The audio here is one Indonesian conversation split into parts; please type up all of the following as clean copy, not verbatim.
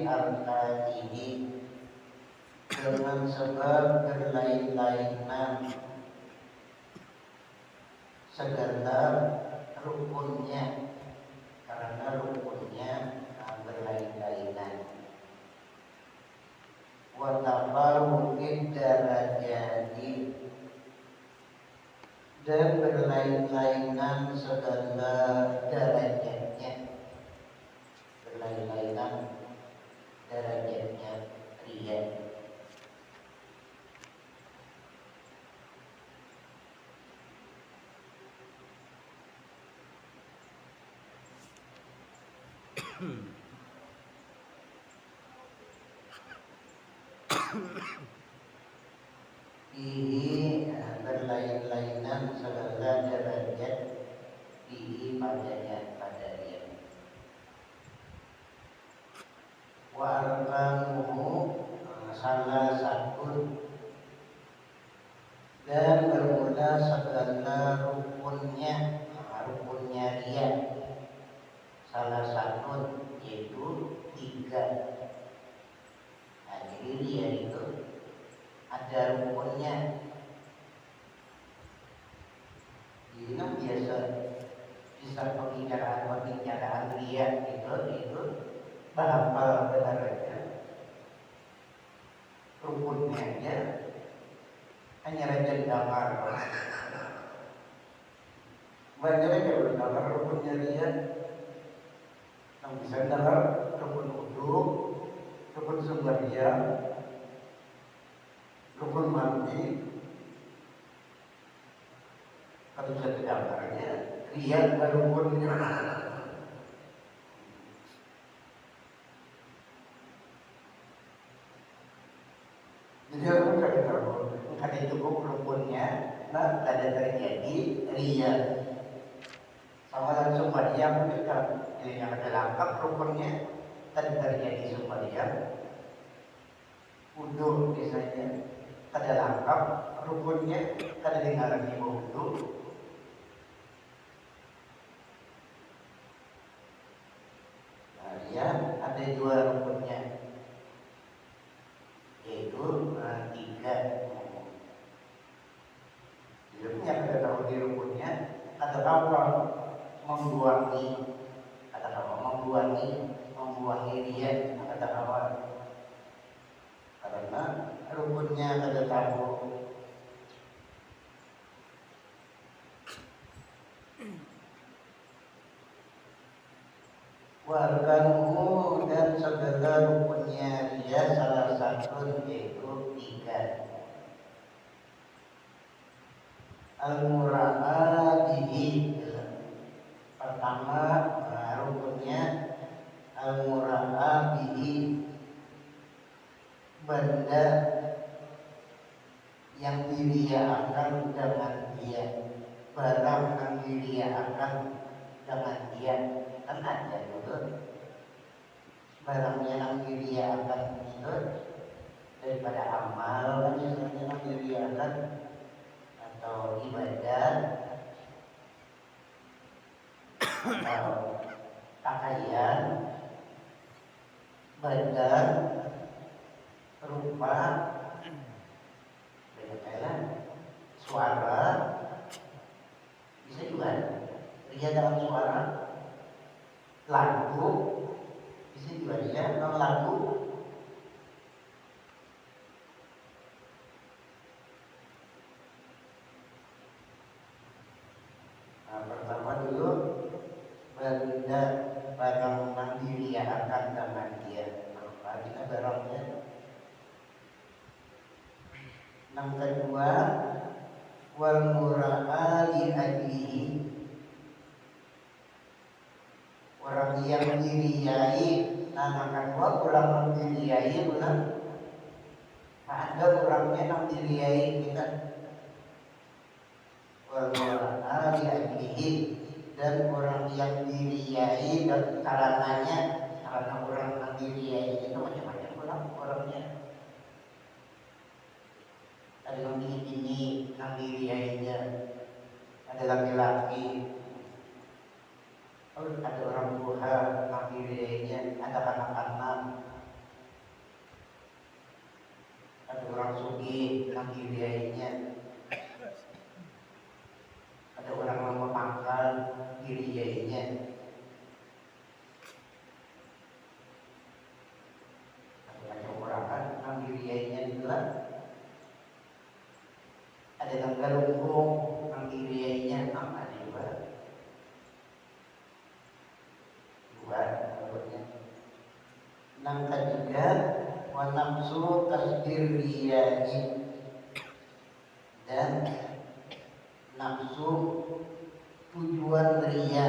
arkanihi dengan sebab berlain-lainan segala rukunnya, karena rukunnya berlain-lainan. Wa tafawuqid darajati, dan berlain-lainan segala derajatnya, berlain-lainan derajatnya ria. Ini berlain-lainan segala derajat ini padanya, pada dia. Wa arkanuhu salah satu, dan bermula segala rukunnya, rukunnya dia salah satu, yaitu 3. Nah, jadi dia itu ada rukunnya. Ini kan biasa bisa pembicaraan dia itu berapa benarnya rukunnya aja hanya raja damar. Banyak aja berdamar rukunnya dia. Yang bisa dengar rukun uduk, rukun sembahyang, rukun mandi. Kalau bisa tergambarnya, lihat rukunnya. Jadi orang kada cukup rukunnya, nah kada terjadi ria. Sama langsung sembahyang juga, jadi yang ada lengkap rukunnya, kada terjadi sembahyang. Wudu misalnya, kada lengkap rukunnya, kada dengaran ibu wudu. Ada 2 rukunnya, yaitu 3. Hidupnya kada tahu di rukunnya, kata apa membuangi dia, kata apa? Karena rukunnya kada tahu. Warkanuhu, dan segala rukunnya dia salah satu, yaitu 3. Al-mura'atihi, pertama rukunnya al-mura'atihi, benda yang diriakan dengan dia, barang yang diriakan dengan dia. Kan ada dulu barangnya yang diriakan itu daripada amal kan biasanya yang diriakan atau ibadah atau pakaian, badan, rupa, suara, bisa juga ria dalam suara, lagu, bisa juga ria dalam lagu. Nah, pertama dulu benda barang mandiri yang akan dengan dia. Nah, kita barangnya. Yang kedua, wal mura'a li ajlihi, orang yang diriyai. Nah, maka orang diriyai bukan ada orangnya yang diriyai kita. Wal mura'a li ajlihi, dan orang yang diriyai dan karenanya, karena orang yang diriyai itu macam-macam orangnya. Ada yang bini yang diriyainya, ada laki-laki, ada orang tua yang diriyainya, ada anak-anak, menggiliainya. Ada orang yang memangkal giliainya. Ada orang kan menggiliainya itulah. Ada yang galunggung menggiliainya apa juga. Menurutnya. Yang ketiga, wa nafsu tasdirriyani, dan nafsu tujuan ria.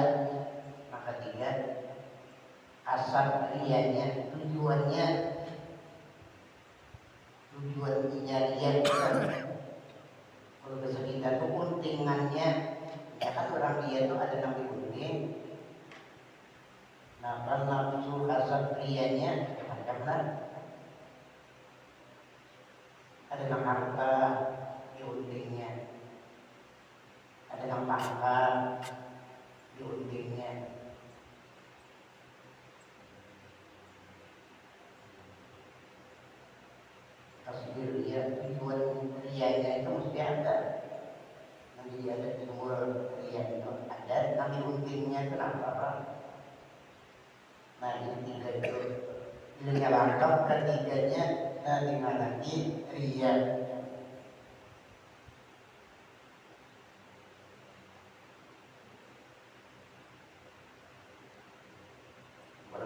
Maka tiga, asal rianya, tujuan ria kan. Kalau bahasa kita tuh untingannya, ya kan orang dia tuh ada yang diunting. Nah, kalau nafsu asal rianya macam-macam. Ada yang harta diuntingnya, ada yang pangkat diuntingnya. Tasbih ria, tujuan rianya itu mesti ada. Nanti ada timbul ria itu ada, nanti untingnya kenapa? Nah ini tiga itu, ilmunya lengkap, ketiganya nanti ria.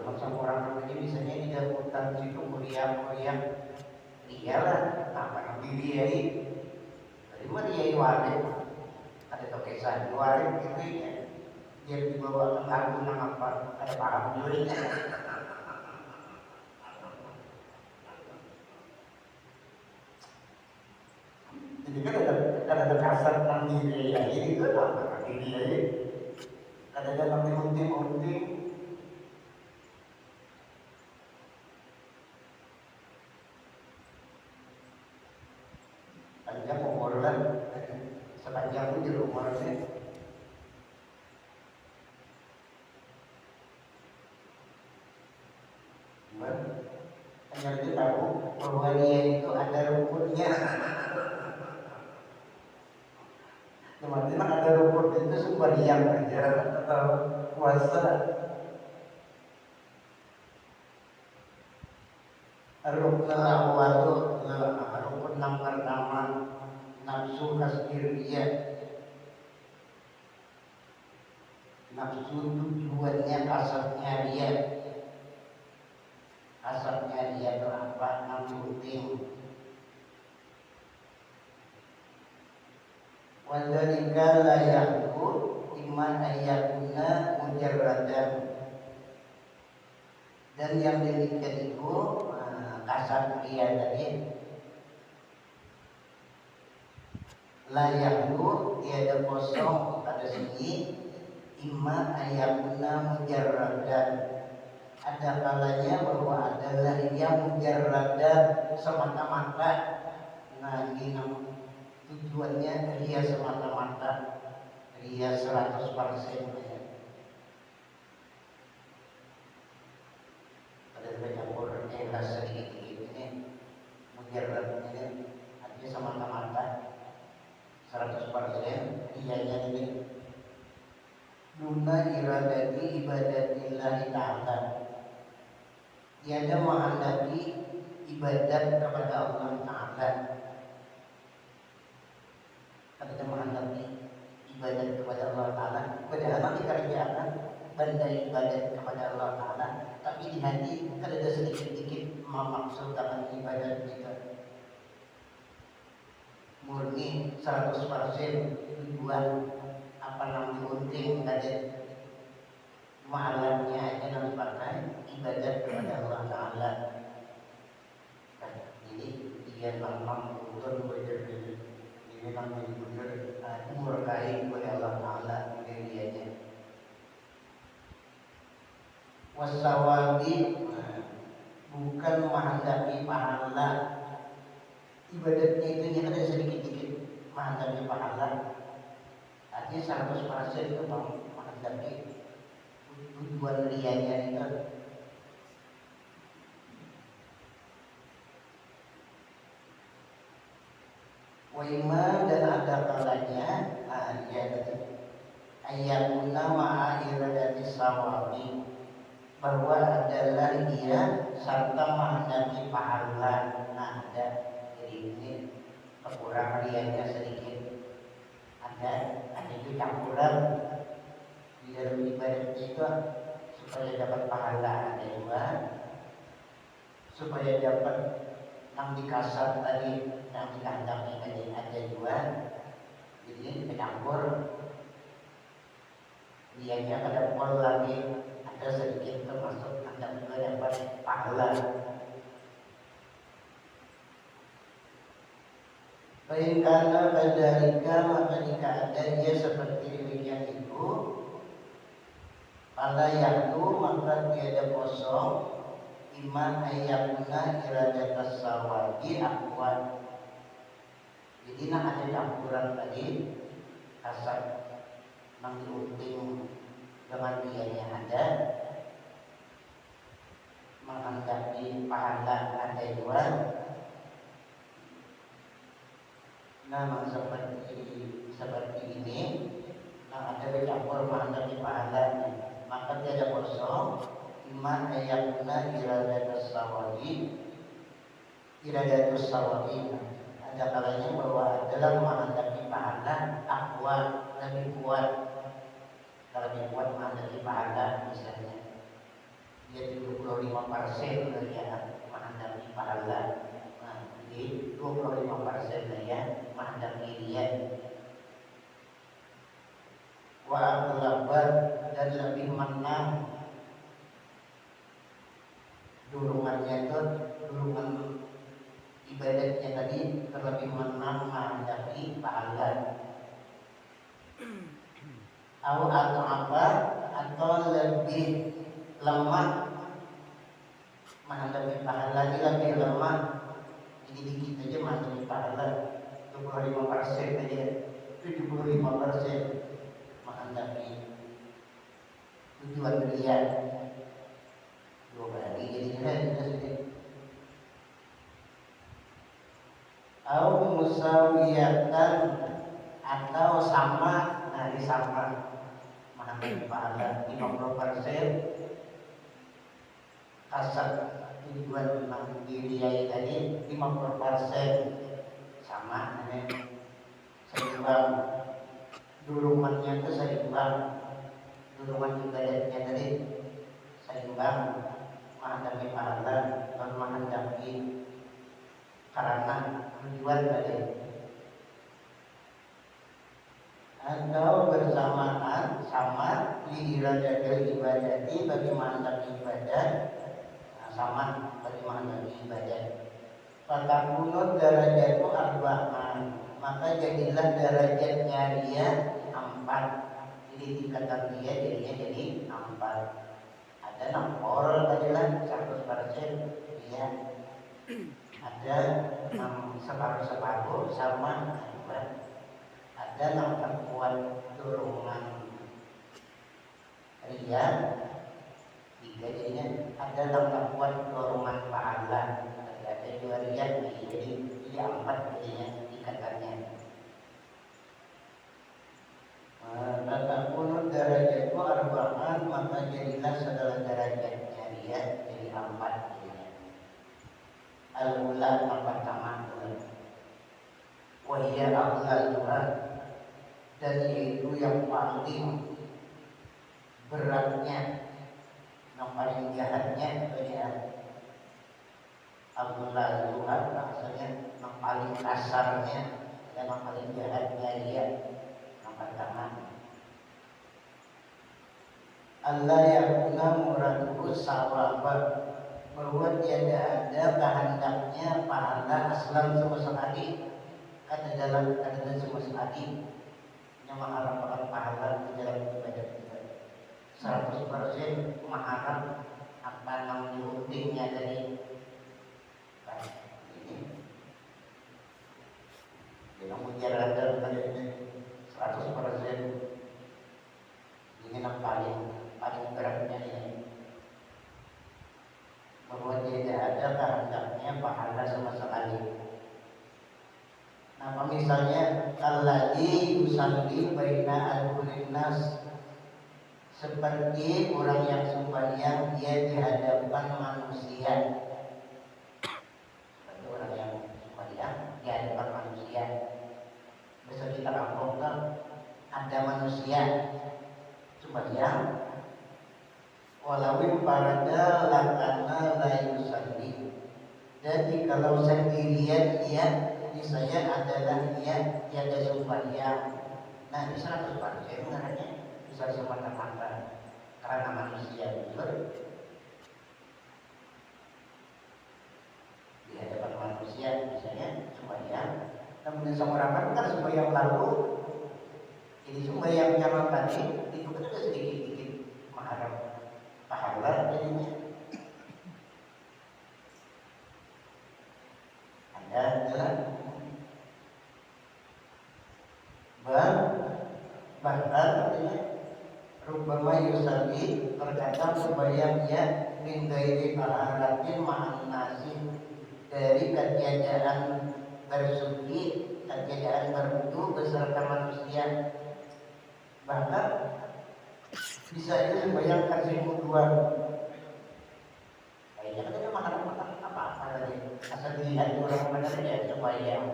Macam orang ini misalnya di dalam hutan situ meriam, iyalah, apa yang dilihat? Dari mana dia warik? Ada tokesan warik gitu ya. Dia dibawa ke kampung apa? Ada paham juga. Jadi kan ada kasar nang dilihat itu apa? Dilihat. Ada nang diunting. Panjang umurnya, sepanjang itu umurnya. Hanya dia tahu bahwa dia itu ada rumputnya. Teman-teman ada rumput itu sumber yang aja atau puasa. Rukun awal rukun yang pertama nafsu kasdiriyah, nafsu tujuannya kasarnya dia, kasarnya dia itu apa? Nafsu ting. Wadzalika la yakun iman ayakuna mujarradan, dan yang demikian itu kasar dia tadi layak lu tiada kosong pada sini imma ayakuna mujarradan, ada kalanya bahwa adalah yang mujarradan semata-mata. Nah ini tujuannya dia semata-mata, dia 100%. Ada pencampur ikhlas sedikit ini mujarrad ini artinya semata-mata 100%. Dianya ini duna iradati ibadatillahi ta'ala, tiada menghendaki ibadat kepada Allah Ta'ala, tiada menghendaki ibadat kepada Allah Ta'ala. Padahal nanti kerjaan benda ibadat kepada Allah Ta'ala, tapi di hati kan ada sedikit-sedikit memaksudkan ibadat kita murni 100% tujuan apa yang diunting tadi, malamnya aja yang dipakai ibadat kepada Allah Ta'ala. Jadi dia memang betul betul ini namanya betul murkai kepada Allah Ta'ala dirinya. Wasawabi bukan menghendaki pahala. Ibadatnya itu yang ada sedikit-sedikit menghendaki pahala. Artinya 100% itu menghendaki tujuan rianya itu. Waima dan ada kalanya dia tadi ayatuna ma'a iradati sawabi, bahwa adalah dia serta menghadapi pahala. Nah ada, jadi ini kekurangan rianya sedikit, ada itu campuran di dalam ibadah itu supaya dapat pahala ada dua, supaya dapat yang dikasar tadi, yang dikandang tadi ada dua, jadi kecampur dianya pada pol lagi ada sedikit termasuk anda juga dapat pahala. Baik karena badalika, maka jika ada dia seperti demikian itu, pada yaktu maka tiada kosong iman ayatuna iradatas sawabi akwat. Jadi nah ada campuran tadi kasar yang diunting dengan dia yang ada menghadapi pahala ada dua. Nah seperti ini, nah ada bercampur menghadapi pahala, maka tiada kosong iman ayatuna iradatus sawabi. Ada kalanya bahwa dalam menghadapi pahala akwa lebih kuat menghadapi pahala. Misalnya dia 75% ya menghadapi pahala, nah jadi 25% ya menghadapi dia. Wa aghlabat, dan lebih menang dorongannya itu, dorongan ibadahnya tadi terlebih menang menghadapi pahala. Atau apa, atau lebih lemah menghadapi pahala, dia lebih lemah, jadi dikit aja menghadapi pahala 25% aja, 75% menghadapi tujuan dia. Dua kali jadinya sedikit. Au musawiyatan, atau sama, nah di sama menghadapi pahala 50% kasar tujuan diri tadi 50% sama, seimbang dorongannya itu seimbang, dorongan ibadahnya tadi seimbang menghadapi pahala dan menghadapi karena tujuan tadi. Atau bersamaan sama di iradatul ibadati, bagi menghadapi ibadah, sama bagi menghadapi ibadah. Fatakunut darajatu arba'an, maka jadilah derajatnya dia 4. Jadi tingkatan dia jadinya jadi 4. Ada 6 orang adalah 100% dia, ada 6 separuh sama, ada 6 perempuan dorongan ria 3 jadinya, ada 6 perempuan dorongan pahala, ada 2 ria jadi 4 jadinya tingkatannya. Tatakunu derajatku arba'an, maka jadilah segala derajatnya dia jadi 4 jadinya. Al-ula yang pertama, wahia aqlaluha, dan yaitu yang paling beratnya, yang paling jahatnya ya. Aqlaluha maksudnya yang paling kasarnya dan yang paling jahatnya dia. Yang pertama, Allah yakuna muraduhu sawaba, bahwa tiada ada kehendaknya pahala aslam sama sekali, ada dalam sama sekali yang mengharapkan pahala di dalam ibadah kita 100% mengharap apa yang diuntingnya dari ini yang menjalankan pada ini 100%. Ini yang paling beratnya ini, bahwa tidak ada kehendaknya pahala sama sekali. Apa misalnya kalladzi yusalli baina al-kulli nas, seperti orang yang sembahyang dia di hadapan manusia. Seperti orang yang sembahyang di hadapan manusia. Bisa kita kampungkan ada manusia sembahyang, walau parada lakana la yusalli. Jadi kalau sendirian dia saya adalah dia tiada sembahyang. Nah ini 100% sebenarnya bisa semata-mata karena manusia betul di hadapan manusia misalnya sembahyang. Namun sama orang kan sembahyang lalu, jadi sembahyang yang tadi itu kan ada sedikit-sedikit mengharap pahala jadinya. Ada jalan. Bahkan Rubbama yusalli, terkadang sembahyangnya min ghairi taharatin ma'an nasi, dari ketiadaan bersuci, ketiadaan berwudu beserta manusia. Bahkan bisa itu sembahyang kasih wuduan. Kayaknya kan dia makan apa-apa lagi. Asal dilihat orang benar ya sembahyang.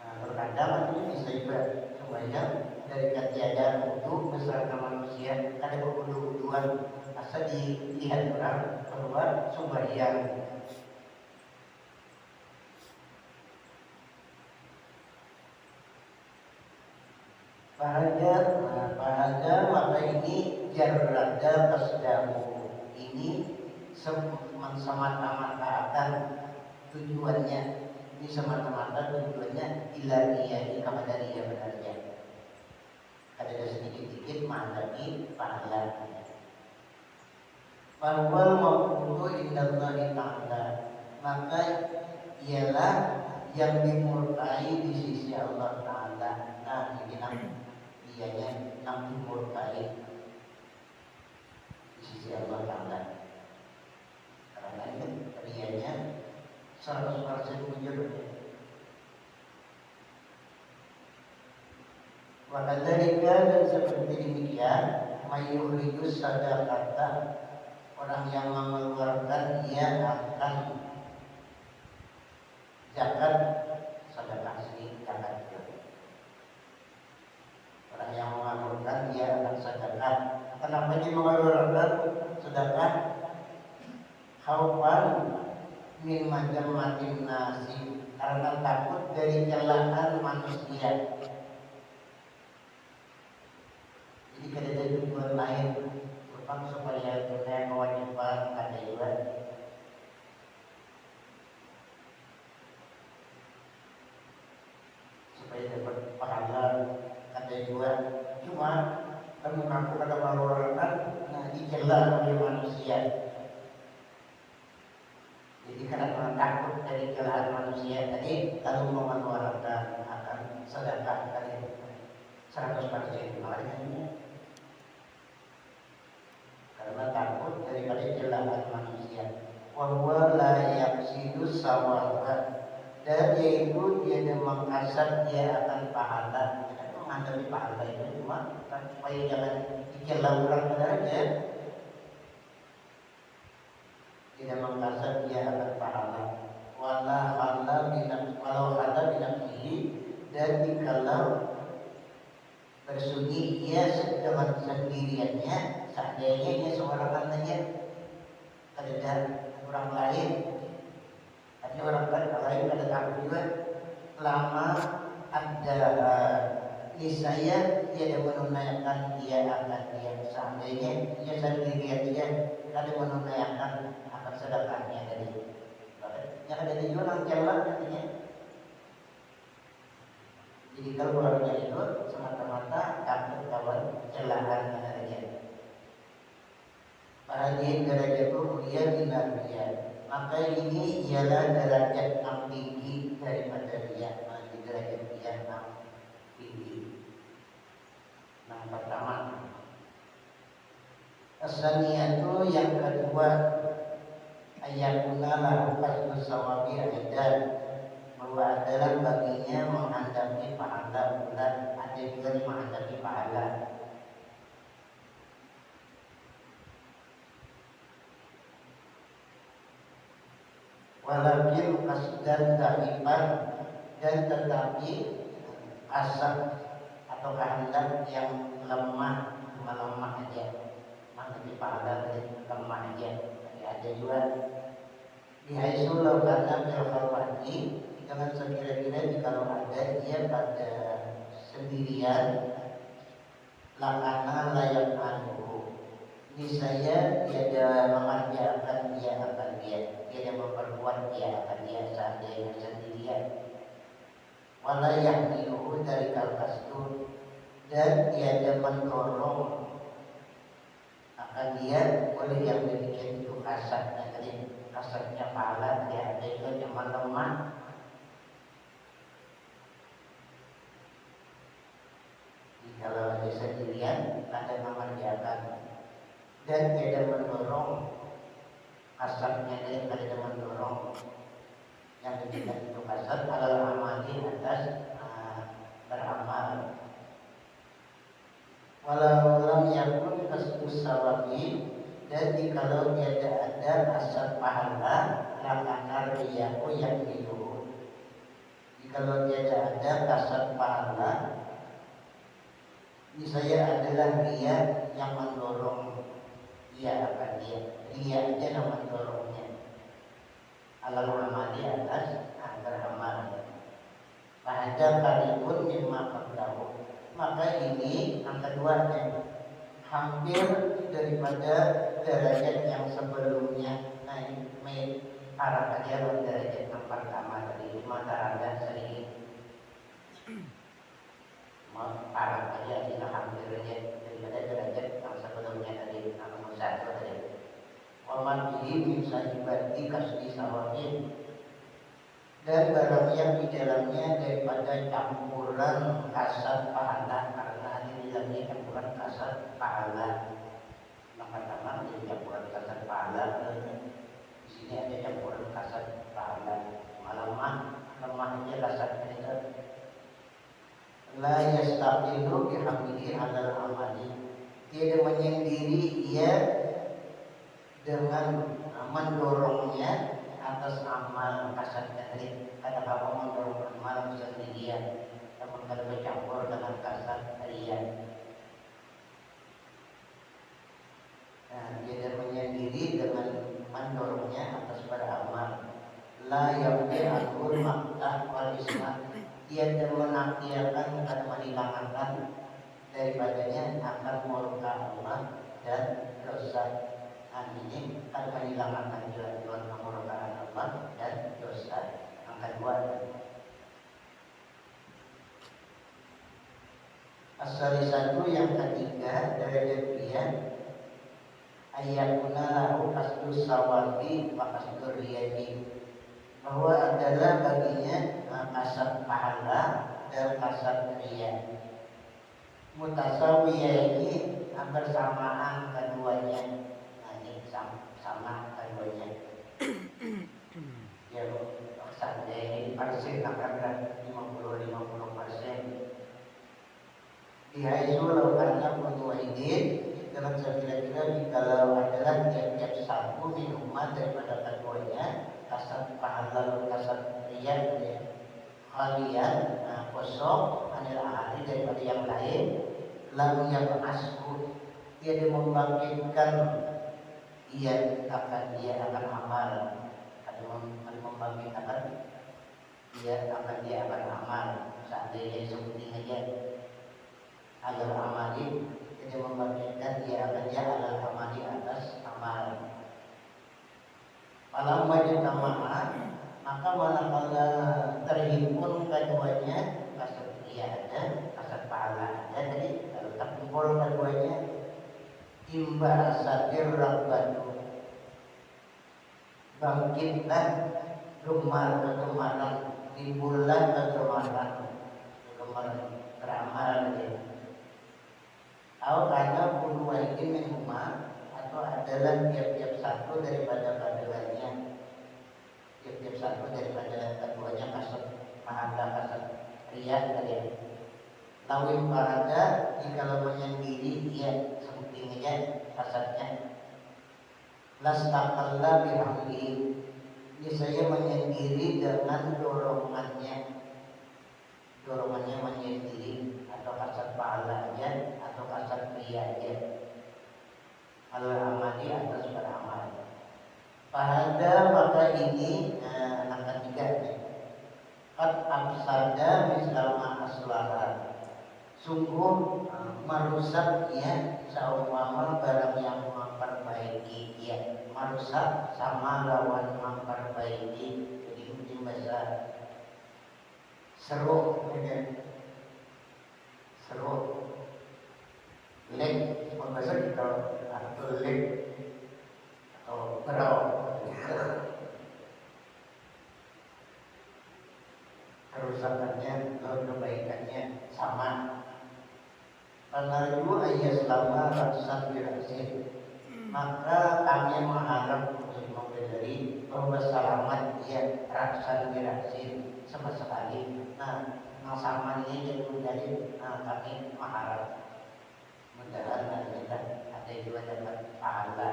Nah, terkadang itu bisa juga sembahyang dari ketiadaan wudu beserta manusia, ada berwudu-wuduan, asal dilihat orang bahwa sembahyang. Bahagia maka ini jarrada tasdamu, ini semata-mata akan tujuannya, ini semata-mata tujuannya ilahiyah kepada dia benarnya. Ada sedikit-sedikit menghadapi pahala. Wal maqbudu indallahi ta'ala, maka ialah yang dimurkai di sisi Allah Ta'ala. Nah ini dianya yang dimurkai di sisi Allah Ta'ala, karena itu dianya 100% wujud. Wakadzalika, dan seperti demikian mayukhrijus sadaqata, orang yang mengeluarkan ia akan zakat, sedekah asli zakat. Orang yang mengeluarkan ia akan sedekah. Kenapa dia mengeluarkan sedekah? Khaufan min majamatin nasi, karena takut dari celaan manusia. Jadi ada tujuan lain, bukan supaya kita kewajiban ada juga, supaya dapat pahala ada juga. Cuma kamu mengaku pada mengeluarkan, nah dicelah oleh manusia. Jadi karena takut dari celaan manusia tadi, lalu mau mengeluarkan akan sedekah tadi 100% makanya. Karena takut daripada celaan manusia. Wa huwa la yaqsidu sawaban, dan yaitu dia mengkasat dia akan pahala. Kita menghadapi pahala itu cuma supaya jangan dicela orang benar aja. Tidak mengkasat dia akan pahala. Wala hala binam, walau hala binamsihi, dan dikalau bersunyi ia dengan sendiriannya, seandainya ia seorang saja, ada orang lain, ada orang lain ada takut juga, lama ada niscaya dia ada menunaikan dia akan dia, seandainya ia sendirian dia ada menunaikan akan sedekahnya tadi. Yang ada juga orang jalan katanya. Jadi kalau orangnya itu semata-mata takut kawan celaan katanya. Bahadiin derajat mulia dinarnya, maka ini ialah derajat yang tinggi daripada dia. Di derajat dia yang tinggi. Yang pertama, asaniyatu yang kedua, ayakuna lahu kasbu sawabi aidan, bahwa adalah baginya menghadapi pahala bulan, ada juga menghadapi pahala. Walakin kasdan daiban, dan tetapi asap atau kehendak yang lemah, melemah aja, menghadapi pahala dari lemah aja. Jadi ada juga bihaisu law kana bil khalwati, jangan sekira-kira jikalau ada dia pada sendirian, lakana layak anuhu, niscaya tiada mengerjakan dia akan dia, tiada memperbuat dia akan dia seandainya sendirian. Wala yahmiluhu dari kalkastur, dan tiada mendorong akan dia oleh yang demikian itu kasatnya tadi, kasatnya pahala dia ada juga yang melemah. Kalau ada sendirian ada mengerjakan dan tidak mendorong kasatnya, dia tidak mendorong yang demikian itu kasat adalah amali atas beramal. Walau lam yakun kasbus sawabi, dan jikalau tiada ada kasat pahala, lakana riyaku yang hidup. Jikalau tiada ada kasat pahala, niscaya adalah dia yang mendorong dia akan dia. Dia aja yang mendorongnya. Alal amali atas beramal. Pada kalipun mimma qablahu, maka ini yang kedua hampir daripada derajat yang sebelumnya naik arah aja derajat yang pertama tadi mata ada sedikit parah aja kita hampir aja daripada derajat yang sebelumnya tadi nomor satu tadi. Waman ini bisa dibagi kasih sawabin, dan barang yang di dalamnya daripada campuran kasat pahala, karena di dalamnya campuran kasat pahala. Yang pertama jadi campuran kasat pahala, di sini ada campuran kasat pahala. Lemah aja kasatnya itu. La yastaqilu bihamdihi alal amali, tidak menyendiri ia dengan mendorongnya atas amal kasatnya tadi. Kata bapak mendorong amal sendirian, namun kalau bercampur dengan kasat riya. Nah, dia menyendiri dengan mendorongnya atas beramal. La yabdi akul maktah wal ismat, tiada menafiakan dan menghilangkan daripadanya akan murka Allah dan dosa. Ini akan menghilangkan juga kemurkaan Allah dan dosa. Yang kedua, as-salisatu yang ketiga derajat dia ayatuna lahu kasdus sawabi wa kasdur riyadi, bahwa adalah baginya kasat pahala dan kasat riya. Mutasawiyah ini bersamaan keduanya. Sama keduanya. Ya, seandainya persen akan 50-50%. Dihaisu lakukannya mutuaidin, dengan sekira-kira jikalau adalah tiap-tiap satu minuman daripada keduanya kasat pahala dan kasat riya kalian kosong anil ahli daripada yang lain, lalu yang asku dia membangkitkan dia akan amal, akan membangkitkan dia akan amal. Seandainya sebutin aja agar amali, dia membangkitkan dia akan amali atas amal. Malam wajib tamaah, maka manakala terhimpun keduanya, kasat dia ada, kasat pahala ada, jadi kalau terkumpul keduanya, imba asadir rabbatu, bangkitlah kegemaran, timbullah kegemaran beramal gitu. Atau karena bulu wajib minhuma, atau adalah tiap-tiap satu daripada keduanya, tiap-tiap satu daripada keduanya kasat riya tadi. Lawin parada jika menyendiri dia seperti aja kasarnya. Lastakalla bihamdi, ini saya menyendiri dengan dorongannya menyendiri atau kasar pahala aja atau kasar pria aja. Kalau amali atas beramal. Pada maka ini angka 3 Qad absada misalma aswaha, sungguh merusak ya seumpama barang yang memperbaiki ya. Merusak sama lawan memperbaiki. Jadi mungkin bahasa seru ya. Seru lek bahasa kita atau lek atau berau. Kerusakannya lalu kebaikannya sama. Penarju ayat selama ratusan dirasi, maka kami mengharap untuk mempelajari bahwa selamat dia ratusan dirasi sama sekali. Nah, yang sama ini jadi kami mengharap mudah-mudahan ada juga dapat pahala.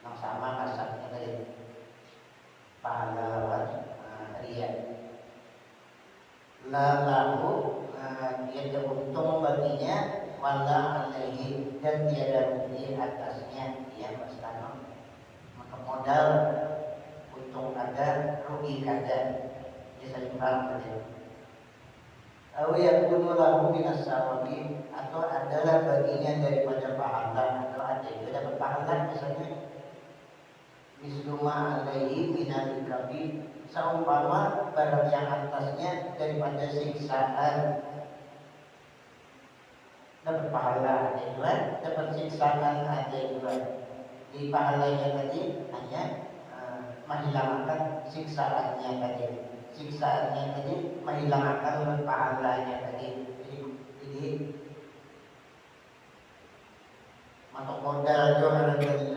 Yang sama kasarnya dari pahala riya. Lalu tiada untung baginya wala alaihi, dan tiada rugi atasnya dia mustano. Maka modal untung ada, rugi kada. Dia saling paham saja. Aw yakunu lahu minas sawabi, atau adalah baginya daripada pahala, atau ada juga dapat pahala misalnya. Misluma alaihi minal ikrabi, seumpama barang yang atasnya daripada siksaan. Dapat pahala ada juga, dapat siksaan ada juga. Di pahalanya tadi hanya menghilangkan siksaannya tadi. Siksaannya tadi menghilangkan pahalanya tadi. Jadi masuk modal jualan tadi.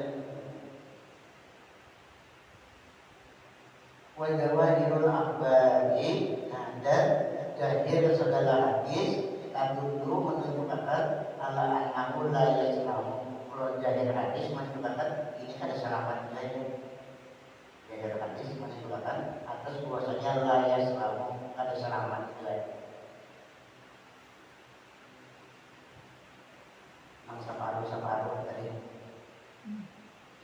Wajawahirul akhbari, dan jahir segala hadis tadullu menunjukkan ala annahu la yaslamu. Kalau jahir hadis menunjukkan ini ada selamatnya ini. Jahir hadis menunjukkan atas bahwasanya la yaslamu, ada selamatnya. Mangsa paru tadi.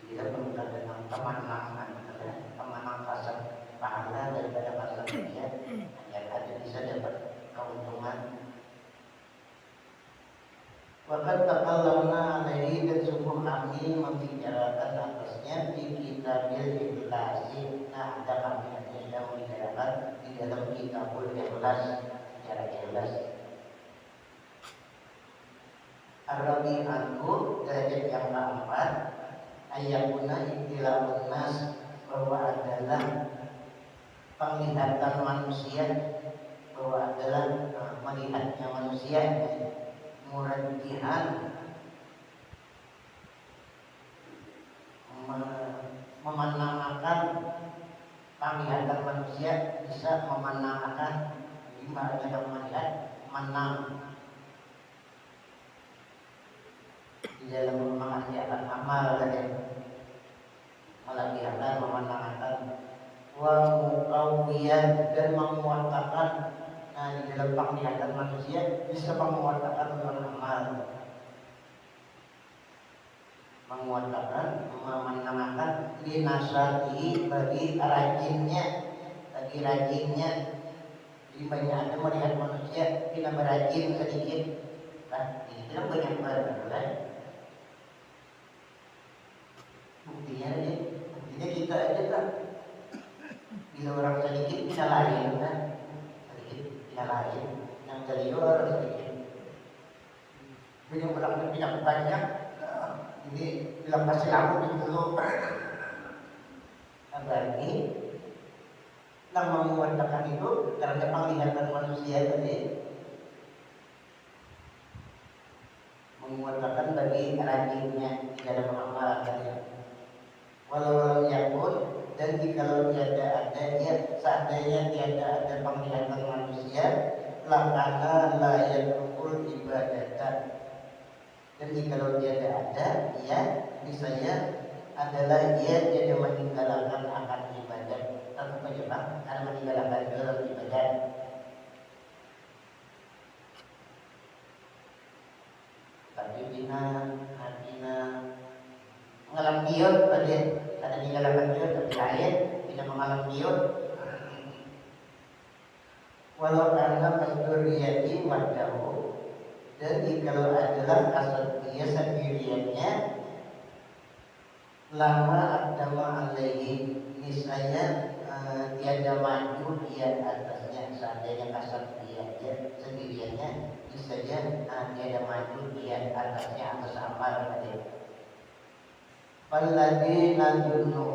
Tidak perlu dengan teman-teman kasar pahala daripada kasar dia, hanya ada bisa dapat keuntungan. Waqad taqallamna alaihi, dan sungguh kami membicarakan atasnya di kitabil ikhlasi. Nah, ada kami yang sedang membicarakan di dalam kitabul ikhlas, secara ikhlas. Ar-Rabi'atu, derajat yang keempat, ayakuna ibtila'un nas, bahwa adalah penglihatan manusia, bahwa adalah melihatnya manusia, muradihan, memenangkan penglihatan manusia, bisa memenangkan gimana dalam melihat menang di dalam mengerjakan amal tadi. Melatihan memenangkan wa muqawwiyan, dan menguatkan. Nah, di dalam penglihatan manusia bisa menguatkan dalam amal, menguatkan, memenangkan linasati, bagi rajinnya. Jadi banyak ada melihat manusia tidak berajin sedikit, kan? Ini tidak banyak berbulan. Buktinya kita aja kan, bila orang sedikit kita lain kan, yang dari orang sedikit. Bila orang tidak banyak, ini bilang kasih lampu dulu. Berarti yang menguatkan itu terhadap penglihatan manusia tadi, menguatkan bagi rajinnya di dalam amal tadi. Walau yakun, dan Dan jikalau tiada ada seandainya tiada ada penglihatan manusia, lakana la yadrukul ibadatan. Dan jikalau tiada ada, niscaya adalah ia tidak meninggalkan akan ibadat. Tetap aja bang, karena meninggalkan dalam ibadat. Tapi bina mengalam biut tadi ada meninggalkan biut tapi lain bina mengalam biut. Walau karena kasduriyati wahdahu, dan jikalau adalah kasat dia sendiriannya, lama agama alaihi, niscaya tiada maju dia atasnya. Seandainya kasat dia sendiriannya, niscaya tiada maju dia atasnya atas amal tadi. Palladzi nadunnu,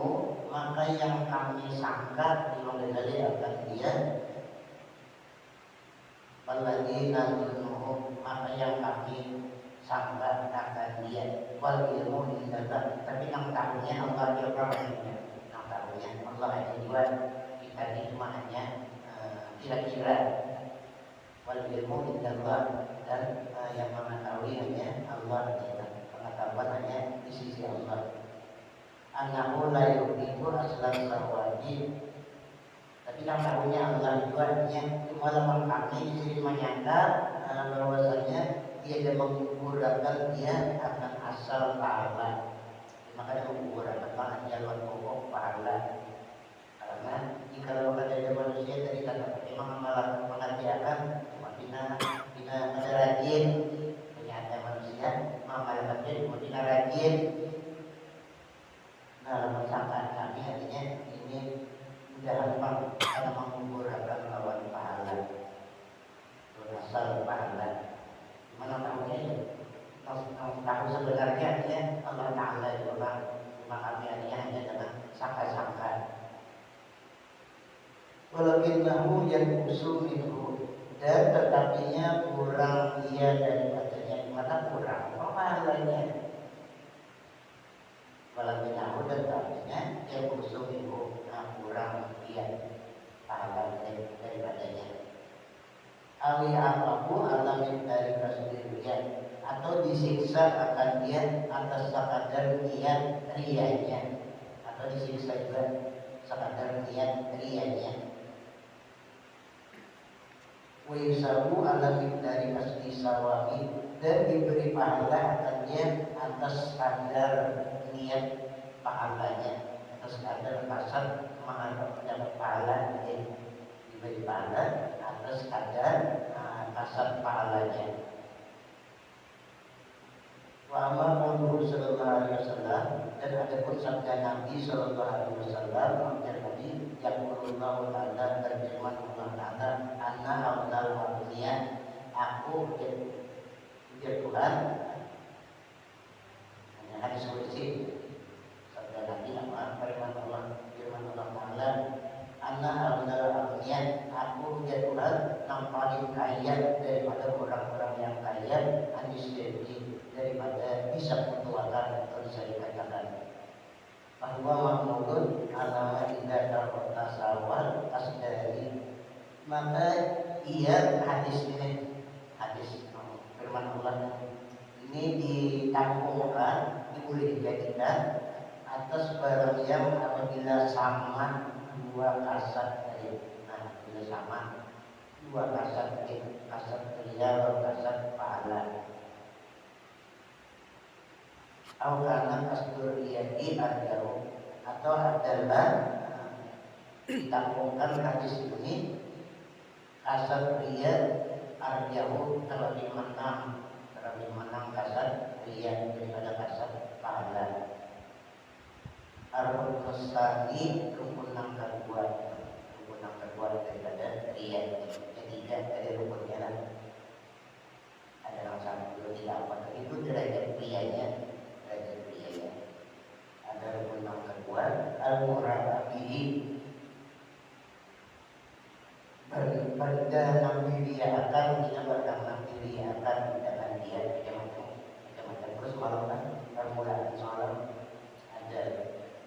maka yang kami sangka dimulai akan dia. Palladzi nadunnu, maka yang kami sangka akan dia. Wal ilmu indallah, tapi yang tahunya Allah juga maksudnya. Yang tahunya Allah hanya juga, kita ini cuma hanya kira-kira. Wal ilmu indallah, dan yang mengetahui hanya Allah. Pengetahuan hanya di sisi Allah. Annahu la yuhibbu aslan sawadi, tapi yang tahunya Allah juga yang malam kami di sini menyangka bahwasanya dia tidak menggunakan dia akan asal pahala. Makanya menggunakan jalan pokok pahala. Karena jika ada manusia tadi kata memang malah mengerjakan bina ada rajin, ternyata manusia malah bina rajin. Dalam sangkaan kami artinya ini sudah gampang karena menggunakan lawan pahala, asal pahala. Mana tahunya ya? Tahu sebenarnya Allah Taala itu cuma kami hanya dengan sangka-sangka. Walakinnahu yanqusu minhu, dan tetapinya kurang ia daripadanya. Mana kurang? Apa pahalanya? Walakinnahu, dan tetapinya yanqusu minhu, kurang ia pahala daripadanya. Awi apaku alamin dari kasdirian, atau disiksa akan dia atas sekadar niat rianya, atau disiksa juga sekadar niat rianya. Wa yusabu alamin dari kasdi sawami, dan diberi pahala akan dia atas kadar niat pahalanya, atas kadar kasar mendapat pahala, diberi pahala atas kadar kasar pahalanya. Wa amma qawluhu sallallahu alaihi wasallam, dan adapun sabda Nabi sallallahu alaihi wasallam, dan Nabi yaqulullahu ta'ala, berfirman Allah Ta'ala, anna awlal wa'liya, aku dia Tuhan. Hadis qudsi sabda Nabi apa? Firman Allah Ta'ala, anna awlal wa'liya, aku dia Tuhan yang paling kaya daripada orang-orang yang kaya, anisdiri, daripada bisa menuakan atau bisa dikatakan bahwa makmulun alama tidak dapat tasawal asdari, maka ia hadis firman Allah ini ditampungkan, boleh dijadikan atas barang yang apabila sama dua kasat tadi. Apabila sama dua kasat tadi, kasat rial, kasat pahala. Karena kasduriyati adalah, atau adalah ditampungkan hadis ini kasat riyad arjahu terlebih menang kasat riyad daripada kasat pahala. Arun mustani rukun yang kedua daripada riyad. Ketiga dari rukunnya ada yang satu dua tiga empat, itu derajat riyadnya. Ada rukun yang kedua al-muraqabih, berdana diriakan, tidak berdana diriakan dengan dia macam-macam. Terus malam kan permulaan sholat ada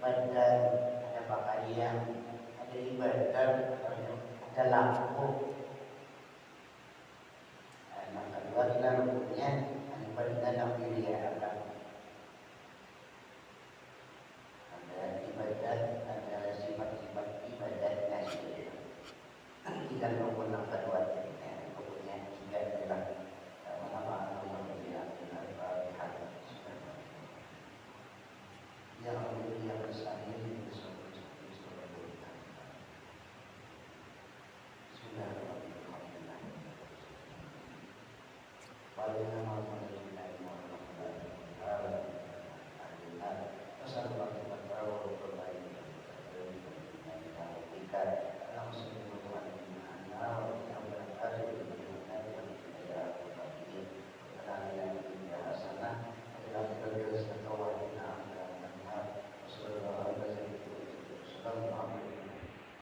badan, ada pakaian yang ada ibadah, ada lampu. Yang kedua kita rukunnya ibadah nafiliyah, ada ibadah, ada sifat-sifat ibadahnya gitu. Kita rukun yang kedua, rukunnya tiga adalah mengamalkan Al-Fatihah. Yang mulia bersama ini